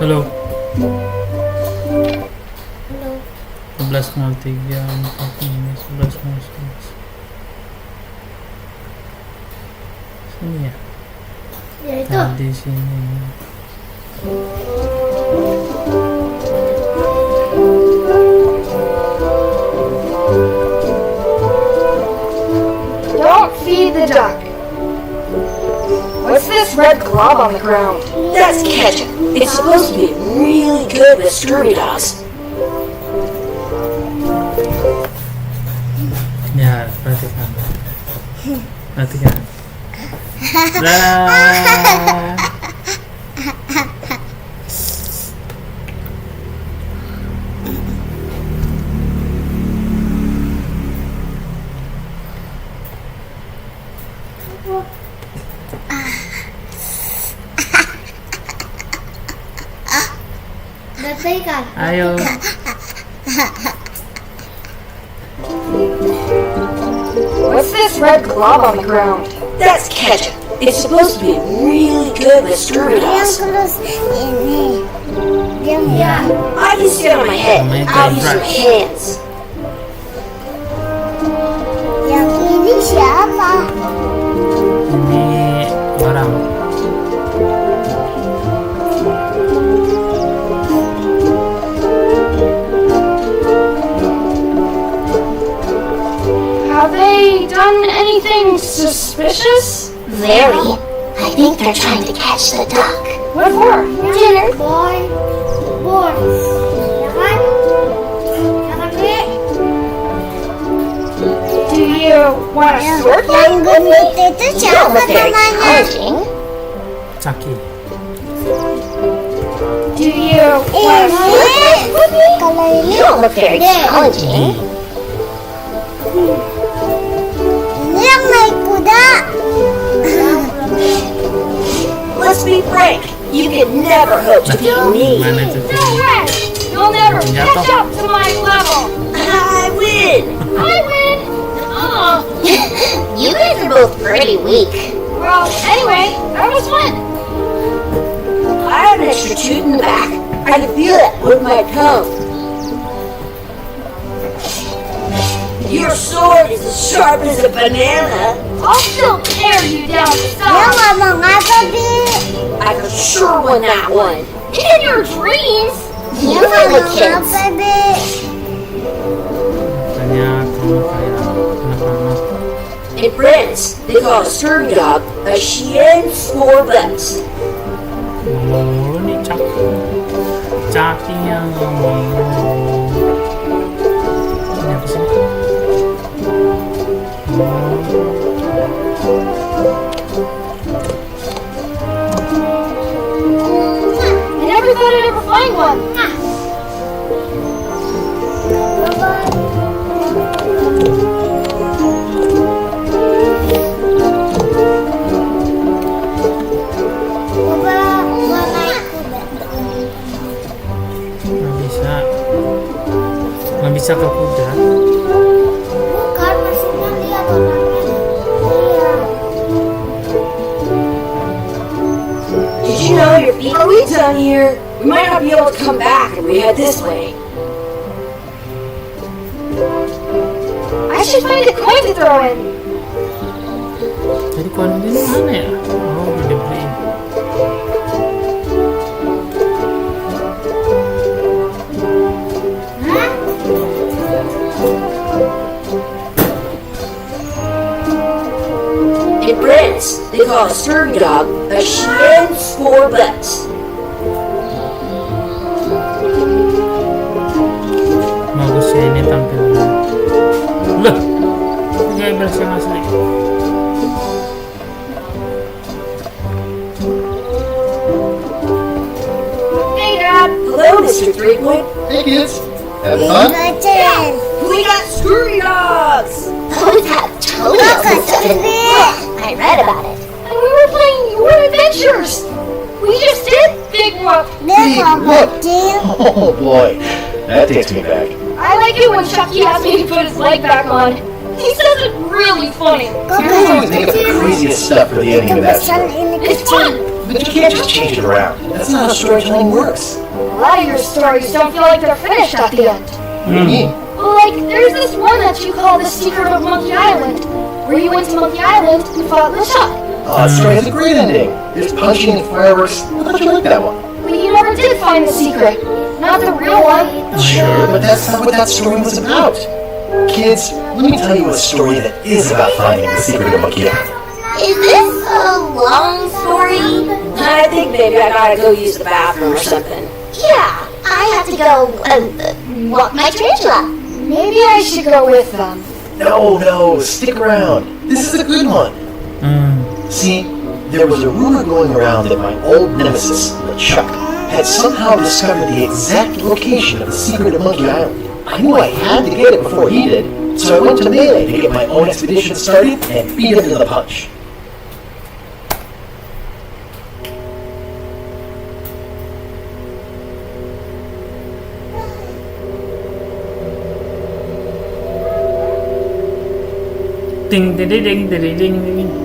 Halo. Halo. 11.03 11.11. Sini ya. Ya itu. Tadi sini. Don't feed the duck. What's this red glob on the ground? That's ketchup. It's supposed to be really good with scurvy dogs. Ya, perhatikan. Perhatikan. Dah. Berikan. Ayo. What's this red glob on the ground? That's ketchup. It's supposed to be really good with scurvy dogs. Terus ini. Diam ya. I can see it on my head. I'll use your hands. Yang ini siapa? Ini orang. Have they done anything suspicious? Very. I think they're trying to catch the duck. What for? Dinner. Boy. Ya kan? Ya kan, Dek? Do you want to sort them? Yang gendut itu You don't siapa look very namanya? challenging. Caki. Do you want to sort them? Ini. Kalau ini. You don't look very challenging. Ini yang naik kuda. Let's be frank. You could never hope to beat me. Mana itu? No way! You'll never Jatuh. catch up to my level. I win. I win. Oh. You guys are both pretty weak. Well, anyway, that was fun. I have an extra tooth in the back. I can feel it with my tongue. Your sword is as sharp as a banana. I'll still tear you down to Dia size. ngomong apa, Bi? I could sure win that one. In your dreams. Dia You little ngomong kids. apa, Bi? Katanya kamu kayak anak-anak. In France, they call a scurvy dog a chien for butts. Ngomong mulu nih Caki. Caki yang ngomong mulu. Ini apa sih? I never thought I'd ever find one. Coba gua naik kuda. Nggak bisa. Nggak bisa ke kuda. Bukan, maksudnya lihat orangnya. Iya. Did you know your feet are weak down here? We might not be able to come back if we head this way. I should find a coin to throw in. Jadi koin ini mana ya? Oh, udah dibeliin. Hah? In France, they call a scurvy dog a chien for butts. Bagus ya ini tampilannya. Loh, ini kayak versi yang asli. Hey, Dad. Hello, Mr. Threepoint. Hey kids, having fun? Gaceng. We got scurvy dogs. Those have toes Kakak and stuff. Sylvie. I read about it. And we were playing your adventures. We just did Big Whoop. Dia mau Look. kecil. Oh boy, that takes me back. I like it when Chucky asks me to put his leg back on. He says it really funny. You guys always make up the craziest stuff for the ending of that Kebesaran story. ini It's kecil. fun. But you can't just change it around. That's not how storytelling works. A lot of your stories don't feel like they're finished at the end. What do you mean? Well, like, there's this one that you call The Secret of Monkey Island, where you went to Monkey Island and fought LeChuck. Oh, that story has a great ending. There's punching and fireworks. I thought you liked that one. But you never did find the secret. Not the real one. Sure, but that's not what that story was about. Kids, let me tell you a story that is about finding the secret of Monkey Island. Is this a long story? I think maybe I gotta go use the bathroom or something. Yeah, I have to go walk my tarantula. Maybe I should go with them. No, stick around. This is a good one. See, there was a rumor going around that my old nemesis, LeChuck, had somehow discovered the exact location of the secret of Monkey Island. I knew I had to get it before he did, so I went to Melee to get my own expedition started and beat him to the punch. Ding ding ding ding ding ding.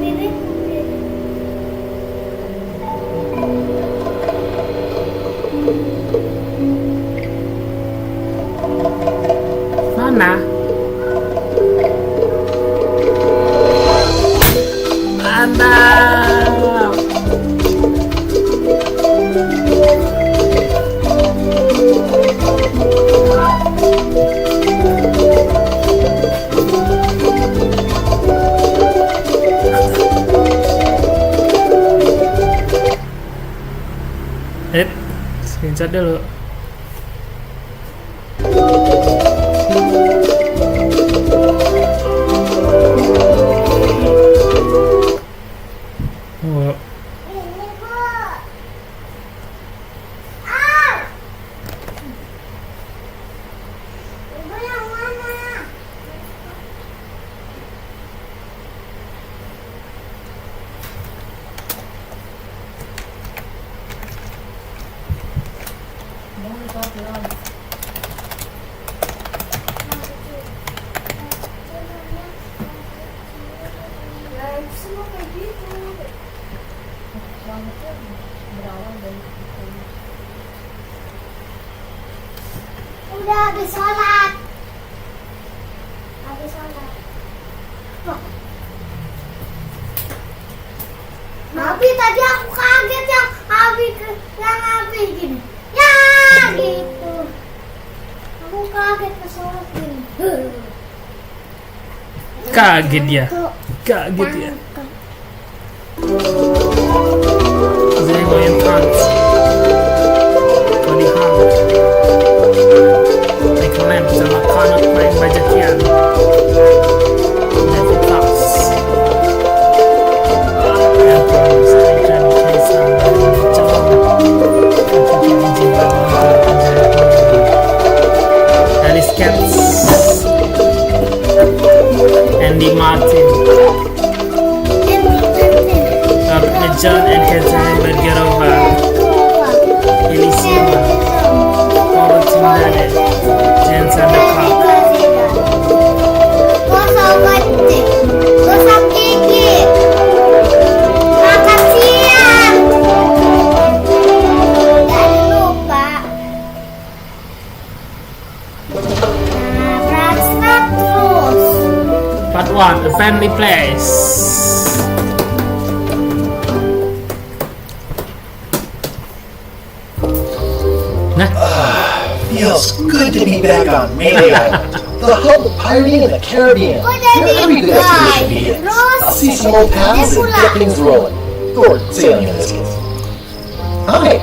Mana? Ada. Screenshot dulu. Oh. Udah habis sholat. Habis sholat. Oh. Abi tadi aku kaget yang Abi gini. Ya gitu. Aku kaget pas sholat gini. Kaget dia. Kaget ya. Saya main trans. Tony Hawk. Recommend sama Connor main bajakian. Level Plus. Apples, ikan, pisang, celok. Kaki anjing Alice Cats. Andy Martin. John and Catherine Bergerova, Elisima, Paul Tindale, Jensen the Cop. Gosok gigi. Makan siang. Jangan lupa. Nabrak terus. Part 1, A Family Place. Feels good to be back on Melee Island, the hub of pirating in the Caribbean. Where every good expedition begins. I'll see some old pals and get things rolling. Or sailing in this case. Hi,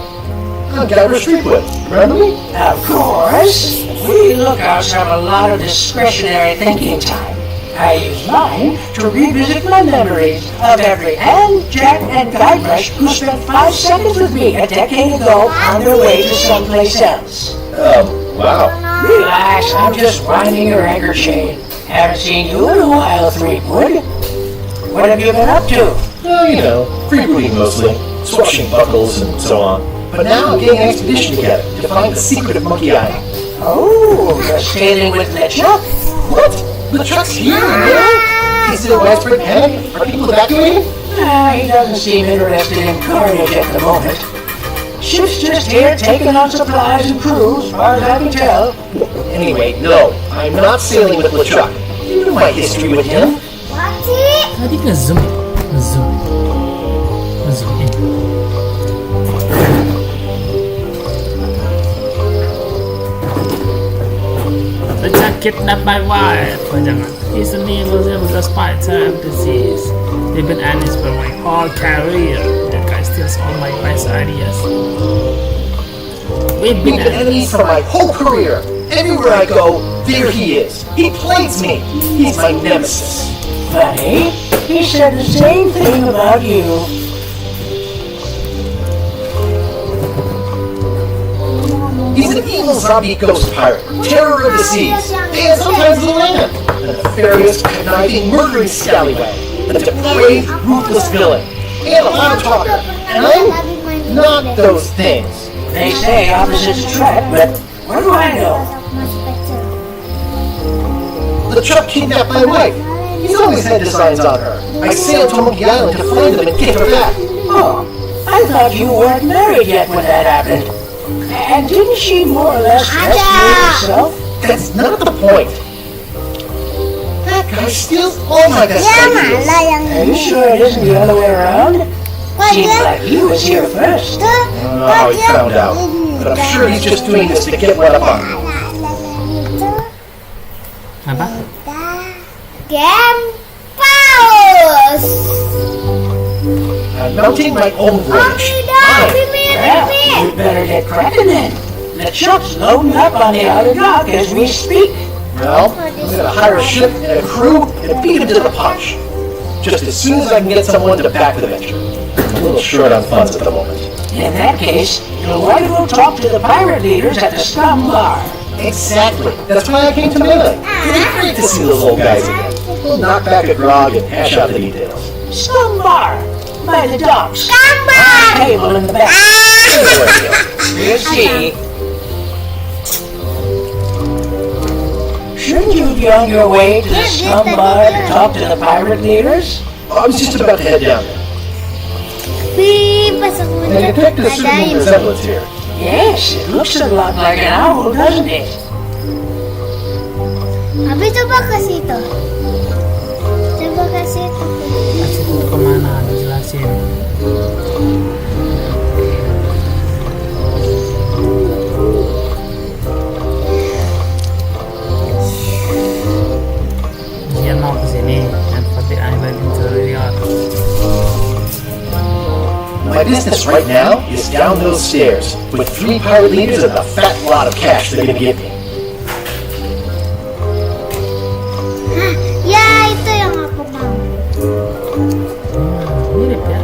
I'm Guyver Streetwood. Remember me? Of course. We lookouts have a lot of discretionary thinking time. I use mine to revisit my memories of every Ann, Jack, and Guybrush who spent 5 seconds with me a decade ago on their way to someplace else. Wow. Relax, I'm just winding your anchor chain. Haven't seen you in a while, Threepwood. What have you been up to? You know, freebooting mostly, swashing buckles and so on. But now I'm getting an expedition together to find the secret of Monkey Island. Oh, you're sailing with LeChuck? What? LeChuck's here? Really? Is it a widespread panic? Are people evacuating? He doesn't seem interested in carnage at the moment. Ship's just here taking on supplies and crews, as far as I can tell. Anyway, no, I'm not sailing with LeChuck. You know my history with him. Mati. Tadi nge-zoom ya? Nge-zoom in. LeChuck kidnapped my wife. Oh, jangan. He's an evil because by time disease. They've been enemies for my whole career. That guy steals all my best ideas. We've We've been enemies for my whole career. Everywhere I go, there he is. He plagues me. He's my nemesis. Funny, he said the same thing about you. He's an evil zombie ghost pirate, terror of the seas, and sometimes the land. A nefarious, conniving, murdering scallywag. A depraved, ruthless villain. And a loud talker. And I'm not those things. They say opposites attract, but what do I know? LeChuck kidnapped my wife. He's always had designs on her. I sailed to Monkey Island to find them and get her back. Oh, I thought you weren't married yet when that happened. And didn't she more or less rescue herself? That's not the point. That guy steals all my best Dia ideas. malah yang Are you sure it isn't the other way around? Kok Seems dia like he was here first. tuh? I don't know how he found out, but I'm sure he's just doing this to get one up on me. Apa? Game pause. I'm mounting my own voyage. Well, you better get cracking then. The truck's loading up on the outer dock as we speak. Well, I'm gonna hire a ship and a crew and beat him to the punch. Just as soon as I can get someone to back the venture. I'm a little short on funds at the moment. In that case, you'll want to go talk to the pirate leaders at the Scum Bar. Exactly. That's why I came to Melee. It's great to see those old guys again. We'll knock back a grog and hash out the details. Scum Bar, by the docks. Gambar. Table in the back. Anyway, We'll see. Shouldn't you be on your way to the Scum Bar to talk to the pirate leaders? I was just about to head down there. Wih, pas aku And I detect a certain ada resemblance here. Yes, it looks a lot like an owl, doesn't it? Abi coba ke situ. Coba ke situ. Kasih itu kemana? Dijelasin. Dia mau ke sini and put the island interior. My business right now is down those stairs with 3 pirate leaders and a fat lot of cash they're gonna give me. Hah, ya itu yang aku mau. Mirip ya.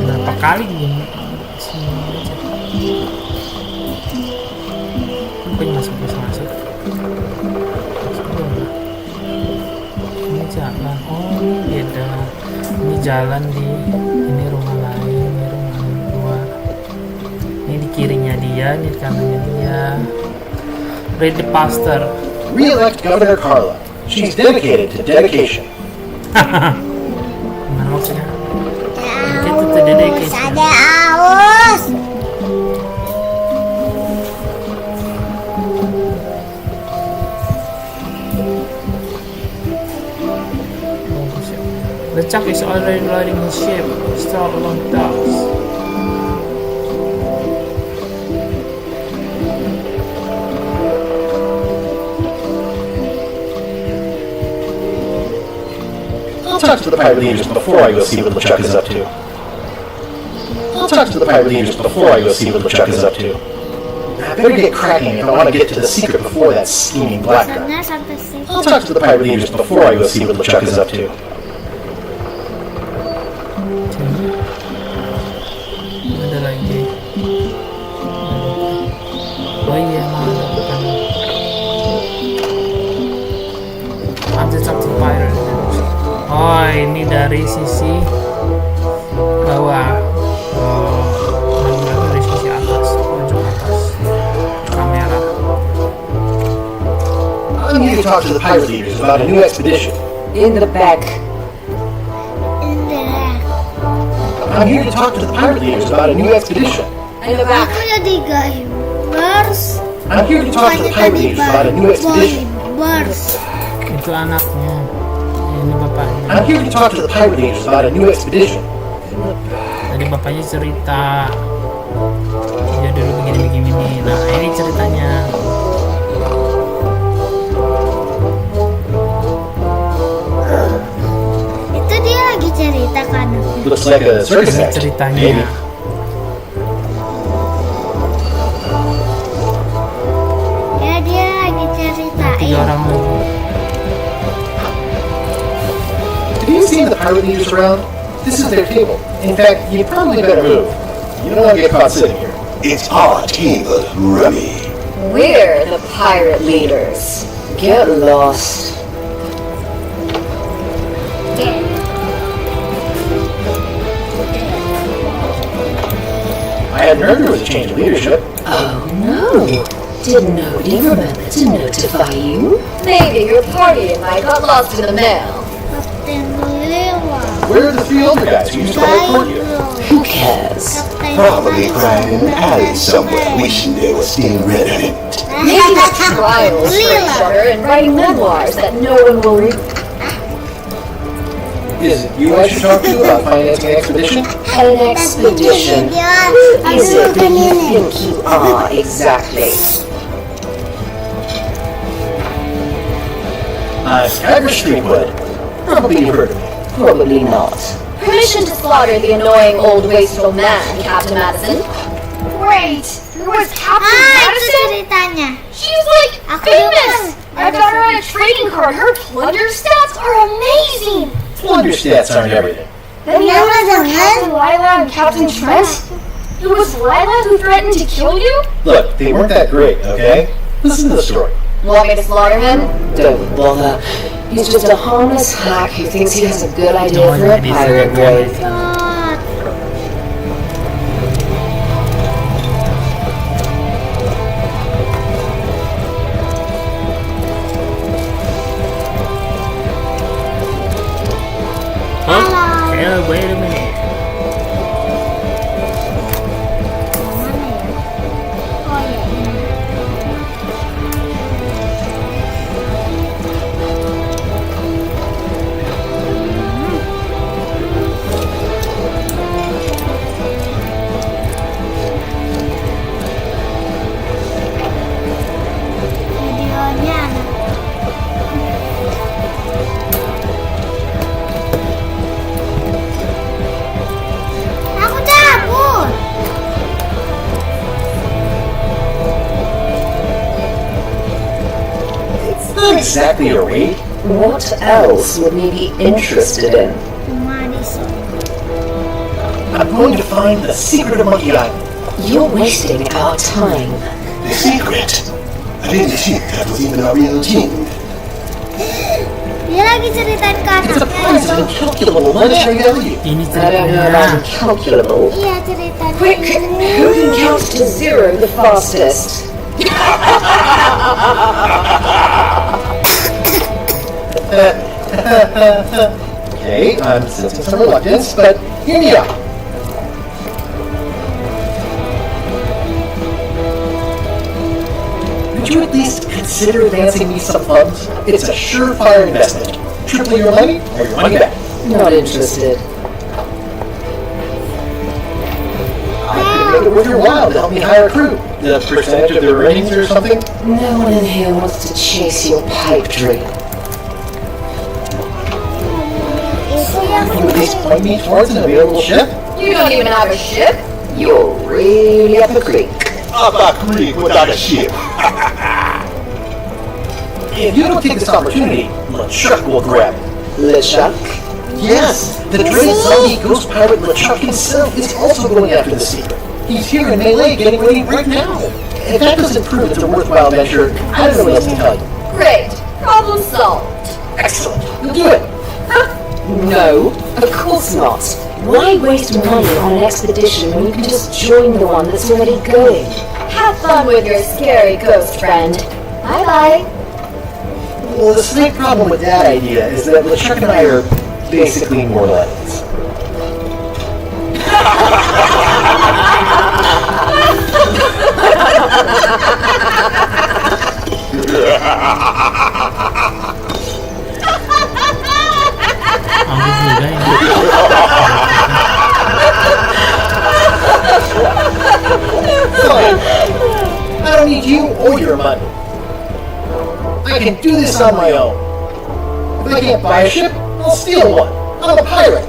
Berapa kali gini? Sini aja. Apa yang masuk bisa masuk? Masuk dong. Ini jalan. Oh, ini beda. Ini jalan di ini rumah lain, ini rumah luar. Ini di kirinya dia, ini di kanannya dia. Read the pastor. Re-elect Governor Carla. She's dedicated to dedication. Gimana maksudnya? Dedicated to Aus, dedication. ada aus. The Chuck is already riding his ship, still along docks. I'll talk to the pirate leaders before I go see what LeChuck is up to. I'll talk to the pirate leaders before I go see what LeChuck is up to. I better get cracking if I want to get to the secret before that scheming black guy. Sana sampai situ. I'll talk to the pirate leaders before I go see what LeChuck is up to. Ada lagi. Oh iya, mau bukan. Ambil satu pirate. Oh, ini dari sisi bawah. Oh, dari sisi atas, pojok atas. Kamera. I need to talk to the pirate leaders about a new expedition. In the back. In the back. I'm here to talk to the pirate leaders about a new expedition. In the back. Aku jadi gamers. I'm here to talk to the pirate leaders about a new expedition. Gamers. Itu anaknya. Ini bapaknya. I'm here to talk to the pirate leaders about a new expedition. Tadi bapaknya cerita. Dia dulu begini-begini nih. Nah, ini ceritanya. Itu dia lagi cerita kan? Looks like a circus Ini act. ceritanya. Maybe. Ya dia lagi Tiga ceritain. orang lagi. Have you seen the pirate leaders around? This is their table. In fact, you probably better move. You don't want to get caught sitting here. It's our table, Rummy. We're the pirate leaders. Get lost. I hadn't heard there was a change of leadership. Oh no. Did nobody remember to notify you? Maybe your party invite got lost in the mail. Kapten Lewat. Where are the three older guys who used to hold court here? Who cares? Probably crying in an alley somewhere, wishing they were still relevant. Making trials for each other and writing memoirs that no one will read. Is it you I should talk to about financing an expedition? An expedition. Who is it that you think you are exactly? I'm Skyver Streetwood. Probably you've heard of me. Probably not. Permission to slaughter the annoying old wasteful man, Captain Madison. Great! There was Captain Ah, itu Madison? ceritanya. She's like Aku famous! dengar. I got her on a trading card. Her plunder stats are amazing! Plunder stats aren't everything. Then there was Captain Lila and Captain Trent. It was Lila who threatened to kill you? Look, they weren't that great, okay? Listen to the story. Want me to slaughter him? Don't bother. He's just a harmless hack who thinks he has a good idea No, for a it is pirate not. raid. God. Oh, yeah, wait a minute. Mana ya? Oh ya ini. Videonya aku cabut. It's not exactly a raid. What else would we be interested in? Cuma di sini. I'm going to find the secret of Monkey Island. You're wasting our time. The secret. I didn't think that was even a real thing. Dia lagi ceritain ke It's a prize of anaknya. incalculable monetary value. Ini I don't know about ceritanya. incalculable. Iya ceritain. Quick, who can count to zero the fastest? Okay, I'm sensing some reluctance, but hear me out. Would you at least consider advancing me some funds? It's a surefire investment. Triple your money or your money back. Not interested. I could make it worth your while to help me hire a crew. The percentage of their earnings or something? No one in here wants to chase your pipe dream. Itu yang Can you at least point me towards an available ship? You don't even have a ship? You're really up a creek. Up a creek without a ship. If you don't take this opportunity, LeChuck will grab it. LeChuck? Yes, the dreaded zombie ghost pirate LeChuck himself is also going after the secret. He's here in Melee getting ready right now. If that doesn't prove it's a worthwhile venture, I don't know what else to tell you. Great. Problem solved. Excellent. You'll do it. No, of course not. Why waste money on an expedition when you can just join the one that's already going? Have fun with your scary ghost friend. Bye-bye. Well, the slight problem with that idea is that LeChuck and I are basically morons. Ambil juga ini. Fine. I don't need you or your money. I can do this on my own. If I can't buy a ship, I'll steal one. I'm a pirate.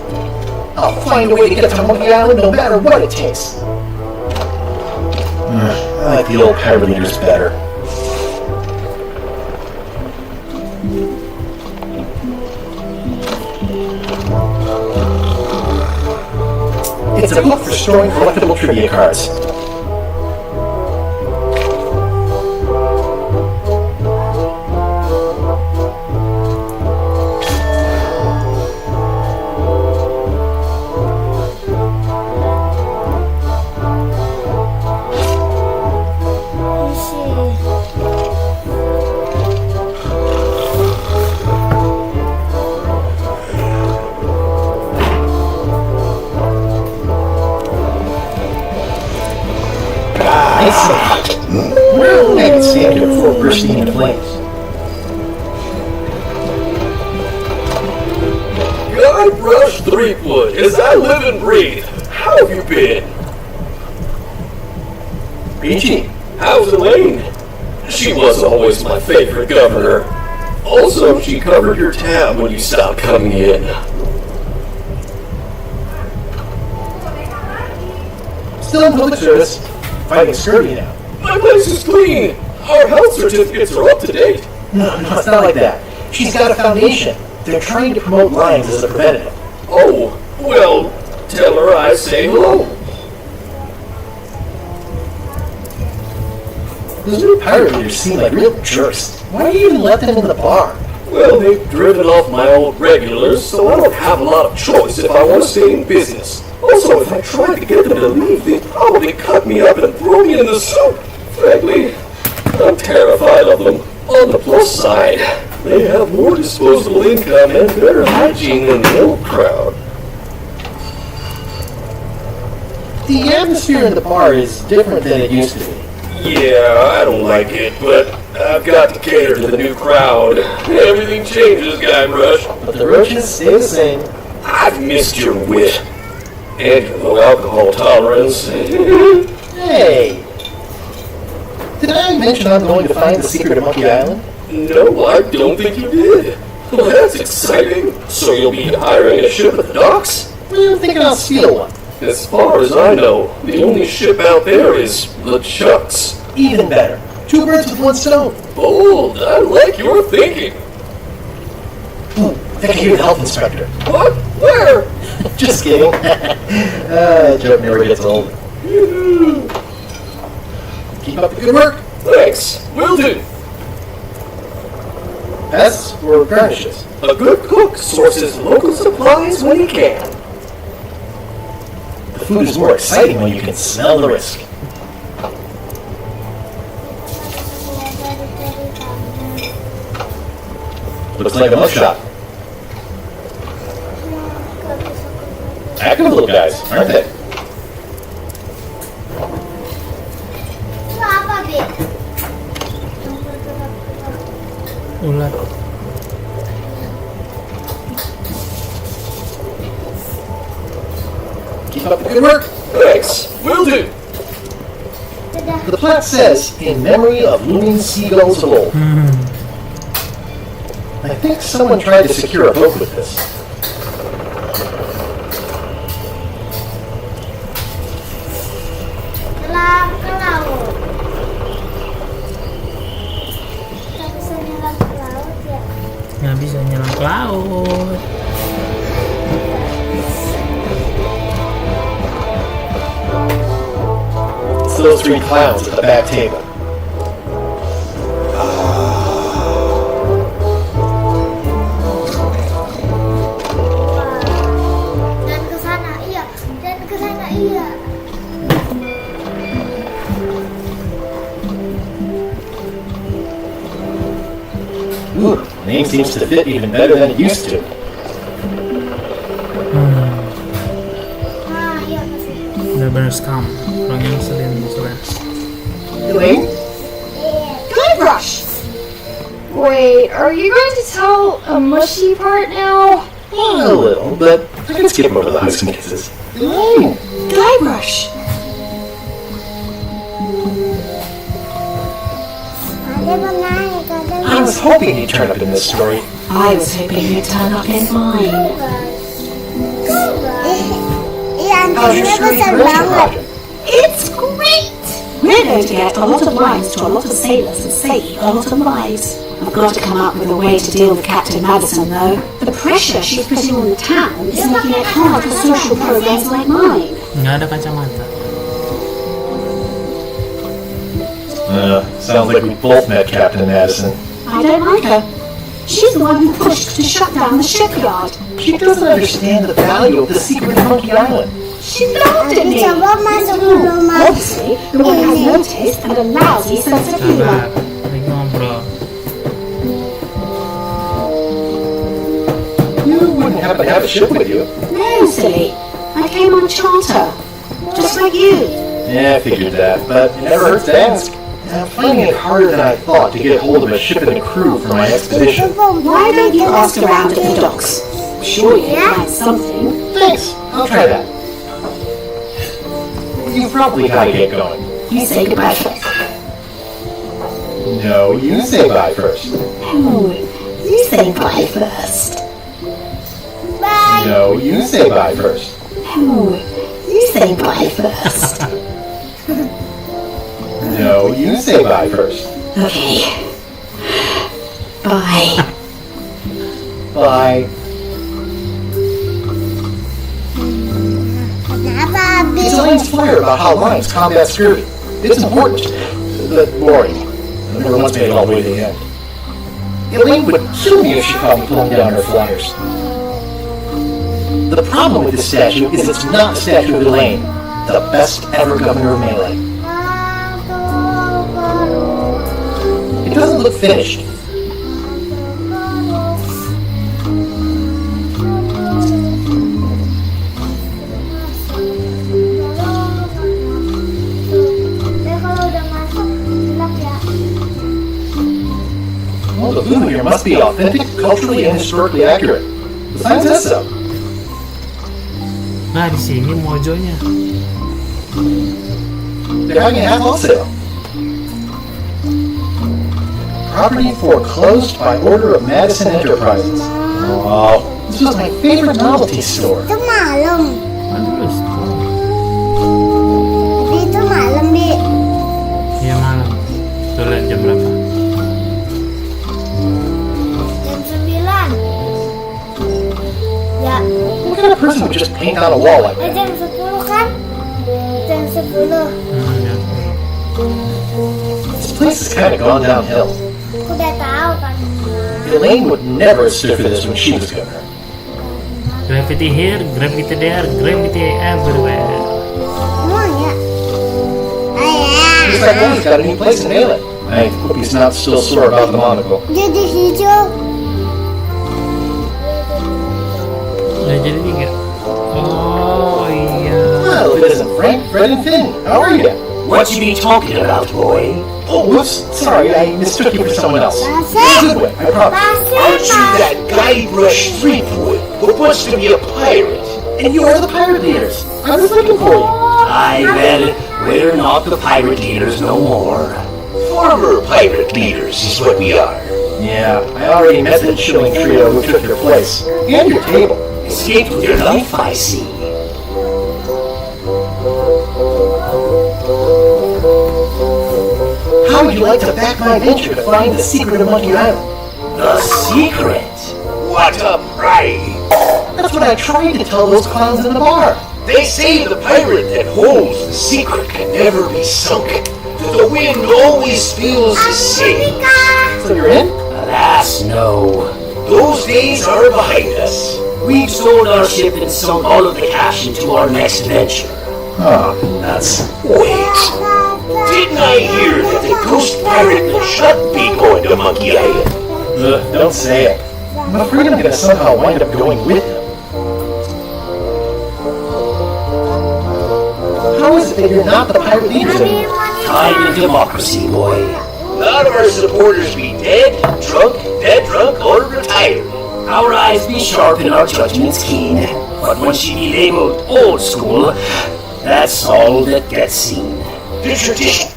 I'll find a way to get to Monkey Island no matter what it takes. I like the old pirate leaders better. It's a book for storing collectible trivia cards. Let's see. I see. Well, I can stand here before bursting into flames. Guybrush Threepwood, as I live and breathe. How have you been? Peachy. How's Elaine? She was always my favorite governor. Also, she covered your tab when you stopped coming in. Still in public service. Fighting scurvy now. My place is clean. Our health certificates are up to date. No, it's not like that. She's got a foundation. They're trying to promote lions as a preventative. Oh, well, tell her I say hello. Those new pirate leaders seem like real jerks. Why do you even let them in the bar? Well, they've driven off my old regulars, so I don't have a lot of choice if I want to stay in business. Also, if I tried to get them to leave, they'd probably cut me up and throw me in the soup. Frankly, I'm terrified of them. On the plus side, they have more disposable income and better hygiene than the old crowd. The atmosphere in the bar is different than it used to be. Yeah, I don't like it, but I've got to cater to the new crowd. Everything changes, Guybrush. But the roaches stay the same. I've missed your wit. And your low alcohol tolerance. Hey! Did I mention I'm going to find the secret of Monkey Island? No, I don't think you did. Well, that's exciting. So you'll be hiring a ship at the docks? Well, I'm thinking I'll steal one. As far as I know, the only ship out there is LeChuck's. Even better. 2 birds with 1 stone. Bold, I like your thinking. Ooh, I think I hear the health inspector. What? Where? Just kidding. Joke never gets old. Keep up the good work. Thanks, will do. Pests or garnishes? A good cook sources local supplies when he can. The food is more exciting when you can smell the risk. Looks like a mug shop. Active little guys, aren't they? Itu apa, Bik? Ular. Keep up the good work. Thanks, will do. Dadah. The plaque says, in memory of looming seagulls of old. I think someone tried to secure a boat with this. Setelah ke laut. Kita bisa nyelam ke laut ya. Nggak bisa nyelam ke laut. It's those 3 clowns at the back table. Dan ke sana, iya. Dan ke sana, iya. Ooh, seems to fit even better than it used to. Ah, iya kasih. Bener-bener scam. Orangnya ngeselin. Elaine? Guybrush! Wait, are you going to tell a mushy part now? A little, but I can skip over the hugs and kisses. Elaine! Guybrush! Ada menaik, ada I was hoping you'd turn up in this story. I was hoping you'd turn up in mine. Iya, How's your antenanya screen besar correction banget. project? It's great! We're going to get a lot of lines to a lot of sailors and save a lot of lives. I've got to come up with a way to deal with Captain Madison, though. The pressure she's putting on the town is making it hard for social programs like mine. Nggak ada kacamata. Sounds like we both met Captain Madison. I don't like her. She's the one who pushed to shut down the shipyard. She doesn't understand the value of the secret of Monkey Island. She laughed at me. Coba masuk dulu, Mas. Obviously, the one has no taste and a lousy sense of humor. Sabar. Lagi ngobrol. You wouldn't happen to have a ship with you. No, silly. I came on a charter. Just like you. Yeah, I figured that, but it never hurts to ask. I'm finding it harder than I thought to get hold of a ship and a crew for my expedition. Why don't you ask around at the docks? I'm sure you can find something. Thanks, I'll try that. You probably gotta get going. You say goodbye first. No, you say bye first. Oh, you say bye first. Bye. No, you say bye first. Oh, you say bye first. No, you say bye first. Okay. Bye. Bye. Kenapa habis? It's Elaine's flyer about how lions combat scurvy. It's important, but boring. I never once made it all the way to the end. Elaine would kill me if she caught me pulling down her flyers. The problem with this statue is it's not a statue of Elaine, the best ever governor of Melee. It doesn't look finished. Kalau udah masuk, gelap ya. Well, the food here must be authentic, culturally, and historically accurate. The sign says so. Nah, di sini mojonya. They're having a half off sale. Property foreclosed by order of Madison Enterprises. Oh, this was my favorite novelty store. Itu malam. Aduh, Bi, itu malam, Bi. iya malam. Tuh lihat jam berapa? Jam 9. Ya, What kind of person would just paint on a wall like that? jam 10 kan? Jam 10. Ya. This place has kind of gone downhill. Aku udah tahu kan. Elaine would never have stood for this when she was governor. Graffiti here, graffiti there, graffiti everywhere. Semuanya. Looks like Elaine got a new place in Melee. I hope he's not still sore about the monocle. Jadi hijau. Udah jadi 3. Oh iya. Well, if it isn't Frank, Fred, and Finn, how are you? What you be talking about, boy? Oh, whoops. Sorry, I mistook you for someone else. In a good way, I promise. Aren't you that Guybrush Threepwood who wants to be a pirate? And you are the pirate leaders. I was looking for you. I bet we're not the pirate leaders no more. Former pirate leaders is what we are. Yeah, I already met the chilling trio who took your place. And your table. Escaped with your life, I see. How would you like to back my venture to find the secret of Monkey Island? The secret? What a pride! That's what I tried to tell those clowns in the bar. They say the pirate that holds the secret can never be sunk. That the wind always feels the same. So you're in? Alas, no. Those days are behind us. We've sold our ship and sunk all of the cash into our next venture. Oh, nuts. Wait. Didn't I hear that the ghost pirate shouldn't be going to Monkey Island? Don't say it. I'm afraid I'm gonna somehow wind up going with him. How is it that you're not the pirate leaders anymore? Time and democracy, boy. A lot of our supporters be dead drunk, or retired. Our eyes be sharp and our judgments keen. But once you be labeled old school, that's all that gets seen. The tradition.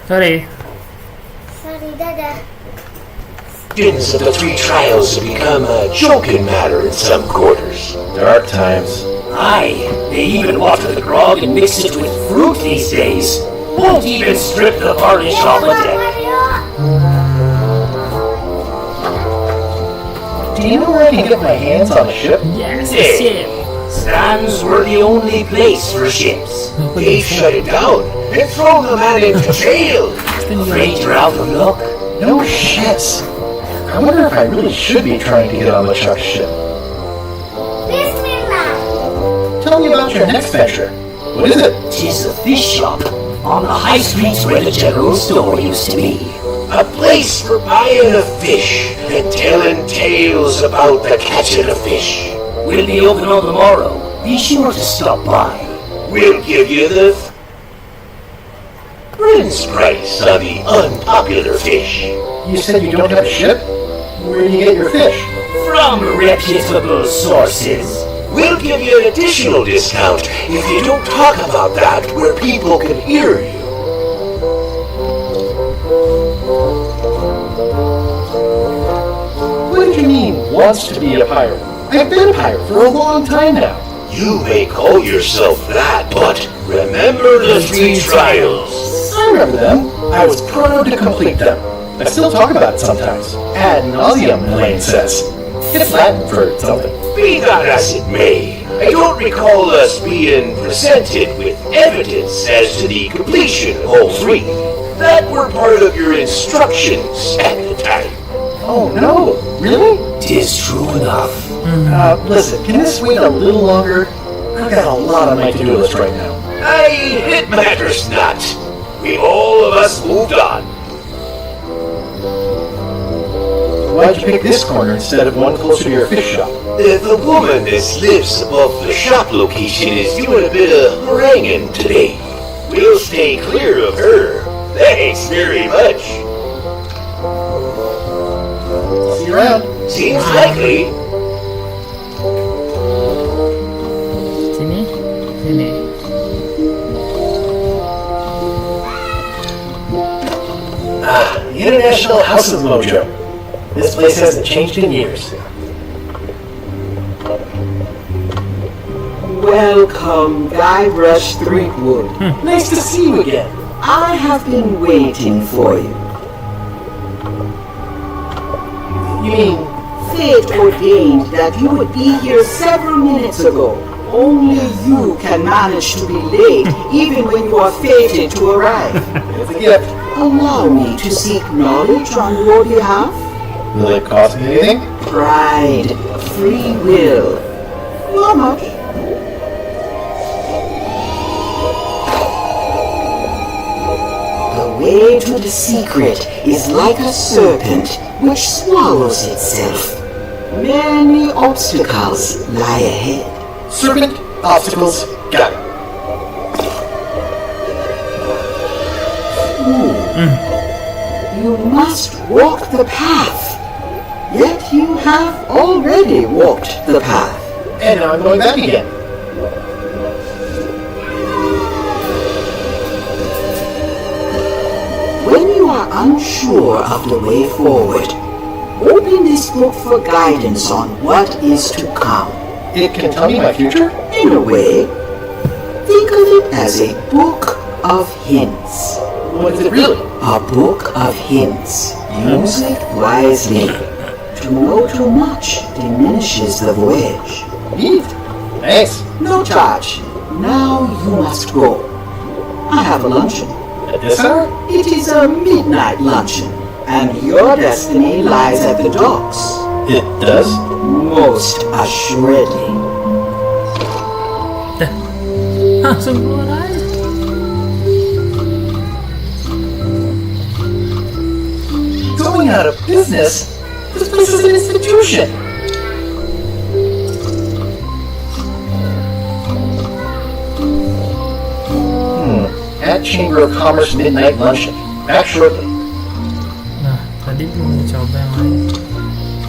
Sorry. Sorry, dadah. Traditions of the three trials have become a joking matter in some quarters. Dark times. Aye, they even water the grog and mix it with fruit these days. Won't even strip the varnish off a deck. Do you know where I can get my hands on a ship? Yes, Hey, stands were the only place for ships. They shut it down and throw the man into jail. Afraid you're out of luck? No shits. I wonder if I really should be trying to get on LeChuck's ship. Bismillah. Tell me about your next venture. What is it? 'Tis a fish shop on the high streets where the general store used to be. A place for buying a fish and telling tales about the catching of fish. We'll be open on tomorrow. Be sure to stop by. We'll give you the friend's price on the unpopular fish. You said you don't have a ship? Where do you get your fish? From reputable sources. We'll give you an additional discount if you don't talk about that where people can hear you. What did you mean, wants to be a pirate? I've been a pirate for a long time now. You may call yourself that, but remember the three trials. I remember them. I was proud to complete them. I still talk about it sometimes. Ad nauseum, Elaine says. It's Latin for something. Be that as it may, I don't recall us being presented with evidence as to the completion of all three. That were part of your instructions at the time. Oh no, really? 'Tis true enough. Listen, can this wait a little longer? I've got a lot on my to-do list right now. Aye, it matters not. We all of us moved on. Why'd you pick this corner instead of one closer to your fish shop? The woman that lives above the shop location is doing a bit of haranguing today. We'll stay clear of her. Thanks very much. See you around. Seems likely. Sini. Sini. The International House of Mojo. This place hasn't changed in years. Welcome, Guybrush Threepwood. Nice to see you again. I have been waiting for you. You mean, Fate ordained that you would be here several minutes ago. Only you can manage to be late, even when you are fated to arrive. it's a gift. Allow me to seek knowledge on your behalf. Will it cost me anything? Pride, free will. Not much. The way to the secret is like a serpent which swallows itself. Many obstacles lie ahead. Serpent, obstacles, got it. You must walk the path. Yet you have already walked the path. And now I'm going back again. When you are unsure of the way forward, open this book for guidance on what is to come. It can tell me my future? In a way, think of it as a book of hints. What is it really? A book of hints. Use it wisely. To know too much diminishes the voyage. Neat. Thanks. No charge. Now you must go. I have a luncheon. At this hour? It is a midnight luncheon, and your destiny lies at the docks. It does? Most assuredly. Langsung keluar aja. Going going out of business? This place is an institution. At Chamber of Commerce midnight luncheon. Back shortly. Nah, tadi belum dicoba yang lain.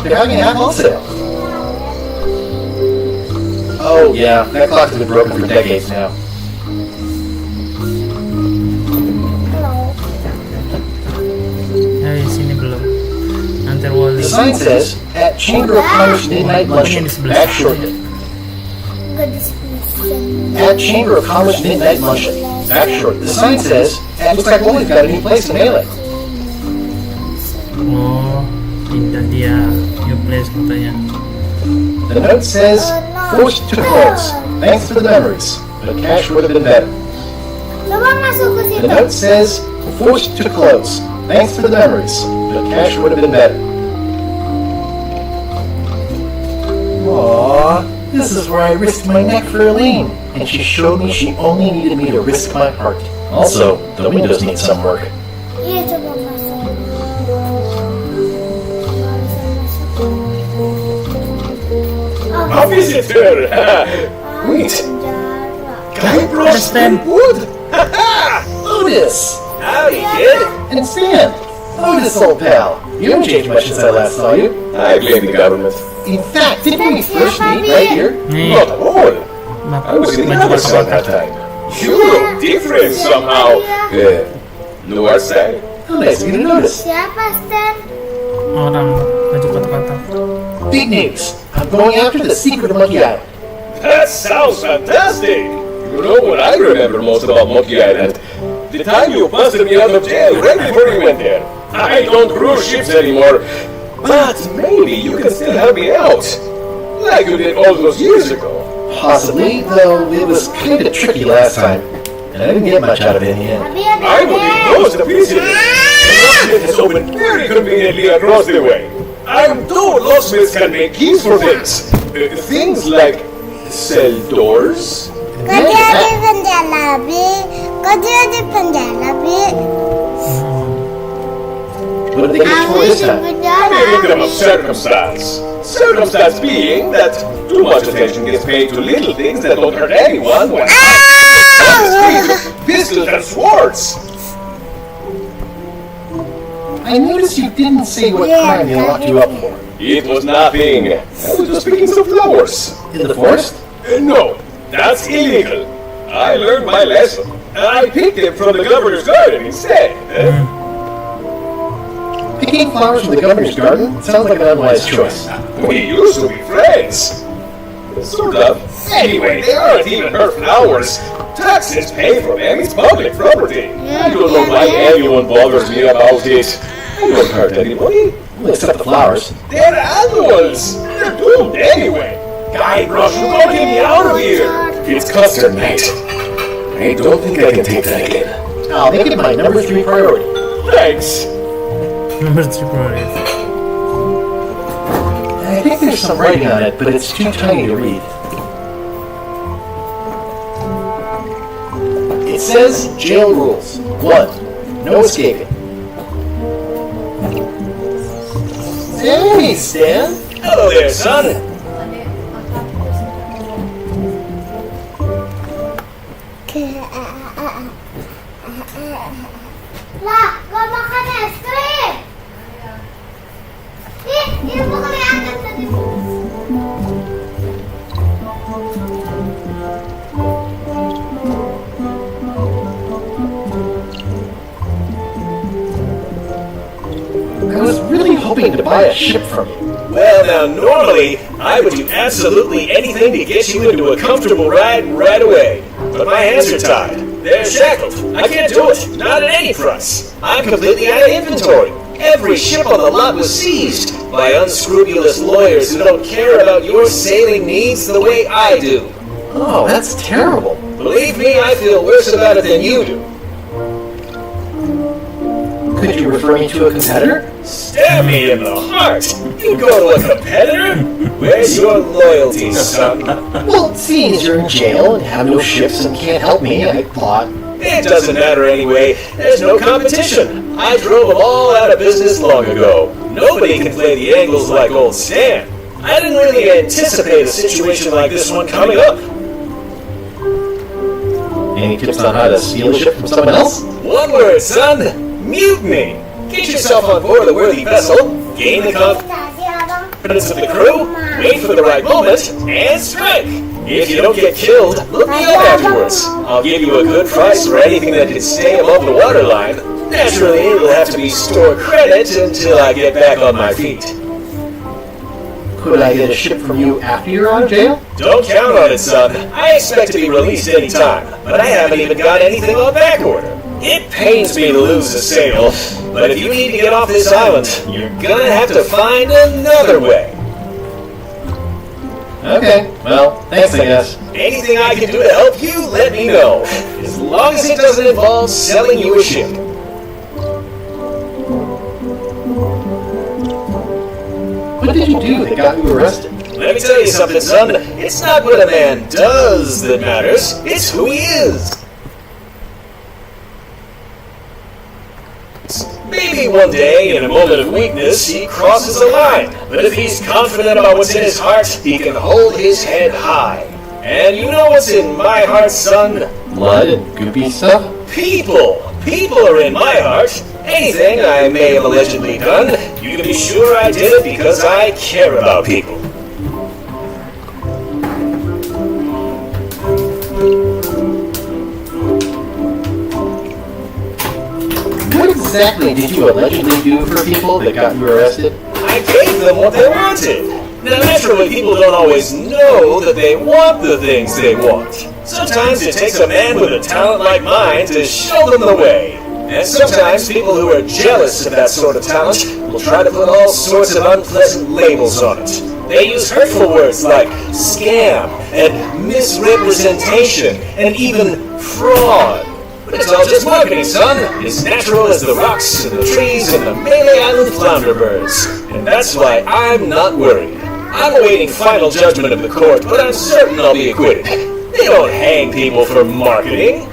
They're having an apple sale. Oh yeah, that clock has been broken for decades now. Di sini belum. Nanti Wally. The sign says, at Chamber of Commerce midnight luncheon. Back shortly. At Chamber of Commerce midnight luncheon. Back shortly. The sign says, looks like Wally's got a new place to mail it. Oh, pindah dia new place katanya. The note says, forced to close. Thanks for the memories, but cash would have been better. Coba masuk ke situ. The note says, forced to close. Thanks for the memories, but cash would have been better. Aww, this is where I risked my neck for Elaine, and she showed me she only needed me to risk my heart. Also, the windows need some work. Iya, coba masuk. A visitor! Wait, Guybrush Wood! Otis! Howdy, kid! And Stan! Otis, old pal! You haven't changed much since I last saw you. I blame the government. In fact, didn't we first meet right here? Not at all. I was in the other side that time. You look different somehow. Luar side. How nice of you to notice. Siapa, Stan? Orang baju kata-kata. Big news! I'm going after the secret of Monkey Island. That sounds fantastic! You know what I remember most about Monkey Island? The time you busted me out of jail right before you went there. I don't cruise ships anymore, but maybe you can still help me out. Like you did all those years ago. Possibly, though it was kind of tricky last time, and I didn't get much out of it in the end. I will need those to pieces. The locksmith has opened very conveniently across the way. I'm told locksmiths can make keys for things. Things like cell doors. Kau dia di penjara, Bi. Kau dia di penjara, Bi. What did they get for this time? A victim of circumstance. Circumstance being that too much attention gets paid to little things that don't hurt anyone when on the street with pistols and swords. I noticed you didn't say what crime they locked you up for. It was nothing. I was just picking some flowers. In the forest? No, that's illegal. I learned my lesson. I picked them from the governor's garden instead. Picking flowers from the governor's garden sounds like an unwise choice. We used to be friends. Sort of. Anyway, they aren't even her flowers. Taxes pay for them. It's public property. I don't know why anyone bothers me about it. I don't hurt anybody. Well, except the flowers. They're animals. They're doomed anyway. Guybrush, you gotta get me out of here. It's custard night. I don't think I can take that again. I'll make it my number 3 priority. Thanks. Number 3 priorities. I think there's some writing on it, but it's too tiny to read. It says jail rules. 1. No escaping. Hey, Stan. Hello there, son. Lah, gak makan es krim. Ih, ibu kelihatan tadi. I was really hoping to buy a ship from you. Well, now, normally, I would do absolutely anything to get you into a comfortable ride right away. But my hands are tied. They're shackled. I can't do it. Not at any price. I'm completely out of inventory. Every ship on the lot was seized by unscrupulous lawyers who don't care about your sailing needs the way I do. Oh, that's terrible. Believe me, I feel worse about it than you do. Could you refer me to a competitor? Stab me in the heart! You go to a competitor? Where's your loyalty, son? Well, seeing as you're in jail and have no ships and can't help me, I thought... It doesn't matter anyway. There's no competition. I drove them all out of business long ago. Nobody can play the angles like old Stan. I didn't really anticipate a situation like this one coming up. Any tips on how to steal a ship from someone else? One word, son. Mutiny. Get yourself on board a worthy vessel, gain the confidence of the crew, wait for the right moment, and strike. If you don't get killed, look me up afterwards. I'll give you a good price for anything that can stay above the waterline. Naturally, it'll have to be store credit until I get back on my feet. Could I get a ship from you after you're out of jail? Don't count on it, son. I expect to be released any time, but I haven't even got anything on back order. It pains me to lose a sale, but if you need to get off this island, you're gonna have to find another way. Okay, well, thanks I guess. Anything I can do to help you, let me know. As long as it doesn't involve selling you a ship. What did you do that got you arrested? Let me tell you something, son. It's not what a man does that matters, it's who he is. Maybe one day, in a moment of weakness, he crosses a line. But if he's confident about what's in his heart, he can hold his head high. And you know what's in my heart, son? Blood and goopy stuff? People! People are in my heart. Anything I may have allegedly done, you can be sure I did it because I care about people. What exactly did you allegedly do for people that got you arrested? I gave them what they wanted. Now, naturally, people don't always know that they want the things they want. Sometimes it takes a man with a talent like mine to show them the way. And sometimes people who are jealous of that sort of talent will try to put all sorts of unpleasant labels on it. They use hurtful words like scam and misrepresentation and even fraud. But it's all just marketing, son. It's natural as the rocks and the trees and the Malay Island flounder birds. And that's why I'm not worried. I'm awaiting final judgment of the court, but I'm certain I'll be acquitted. They don't hang people for marketing.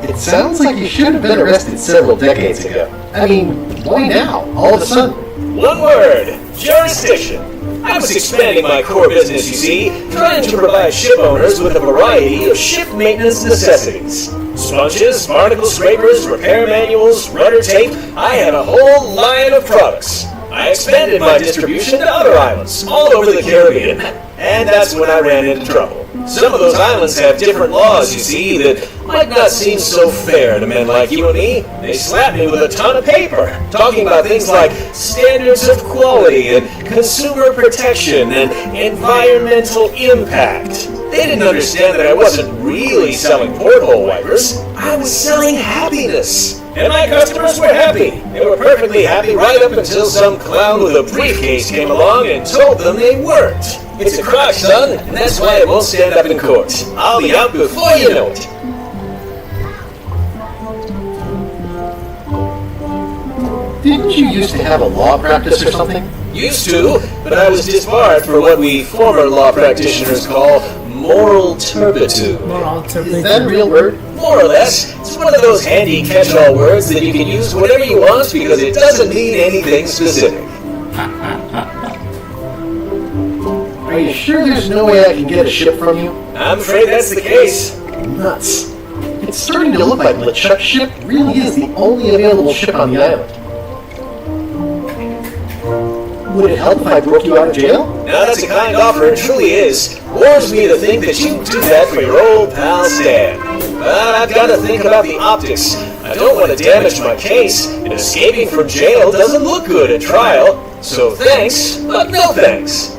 It sounds like you should have been arrested several decades ago. I mean, why now, all of a sudden? One word, jurisdiction. I was expanding my core business, you see, trying to provide ship owners with a variety of ship maintenance necessities. Sponges, barnacle scrapers, repair manuals, rudder tape, I had a whole line of products. I expanded my distribution to other islands, all over the Caribbean. And that's when I ran into trouble. Some of those islands have different laws, you see, that might not seem so fair to men like you and me. They slapped me with a ton of paper, talking about things like standards of quality and consumer protection and environmental impact. They didn't understand that I wasn't really selling porthole wipers. I was selling happiness. And my customers were happy. They were perfectly happy right up until some clown with a briefcase came along and told them they weren't. It's a crock, son, and that's why it won't stand up in court. I'll be out before you know it. Didn't you used to have a law practice or something? Used to, but I was disbarred for what we former law practitioners call moral turpitude. Is that a real word? More or less. It's one of those handy catch-all words that you can use whenever you want because it doesn't mean anything specific. Are you sure there's no way I can get a ship from you? I'm afraid that's the case. Nuts. It's starting to look like LeChuck's ship really is the only available ship on the island. Would it help if I broke you out of jail? Now that's a kind offer, it truly is. Warms me to think that you'd do that for your old pal Stan. But I've got to think about the optics. I don't want to damage my case, and escaping from jail doesn't look good at trial. So thanks, but no thanks.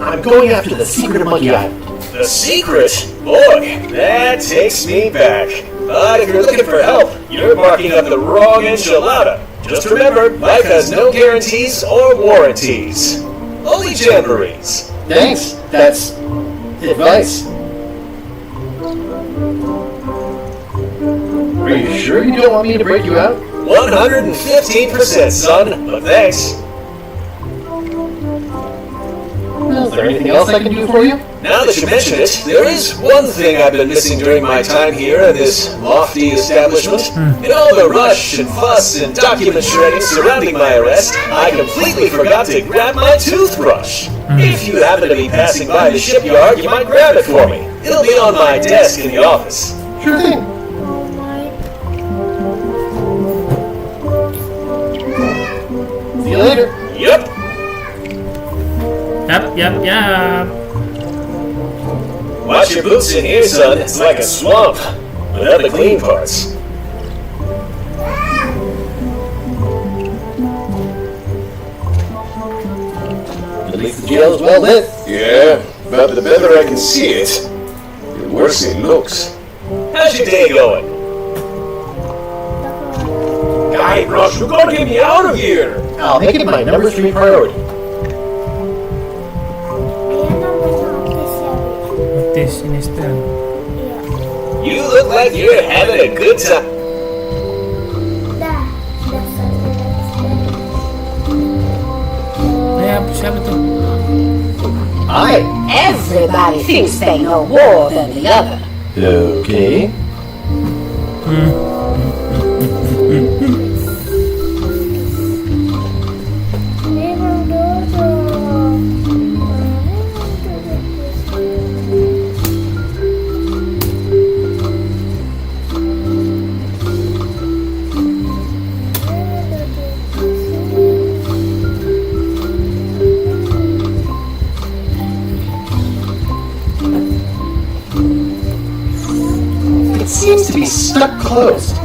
I'm going after the secret of Monkey Island. The secret? Boy, that takes me back. But if you're looking for help, you're barking up the wrong enchilada. Just remember, life has no guarantees or warranties. Only jamborees. Thanks. That's advice. Are you sure you don't want me to break you out? 115%, son, but thanks. Is there anything else I can do for you? Now that you mention it, there is one thing I've been missing during my time here at this lofty establishment. In all the rush and fuss and document shredding surrounding my arrest, I completely forgot to grab my toothbrush. If you happen to be passing by the shipyard, you might grab it for me. It'll be on my desk in the office. Sure thing. See you later. Yep. Yap. Watch your boots in here, son. It's like a swamp. Without the clean parts. At least the jail's well lit. Yeah, but the better I can see it, the worse it looks. How's your day going? Guy, Rush, you gotta get me out of here! I'll make it my number 3 priority. This ini setel. You look like you're having a good time. Siapa tuh? Hi. Everybody thinks they know more than the other. Okay. It seems to be stuck closed.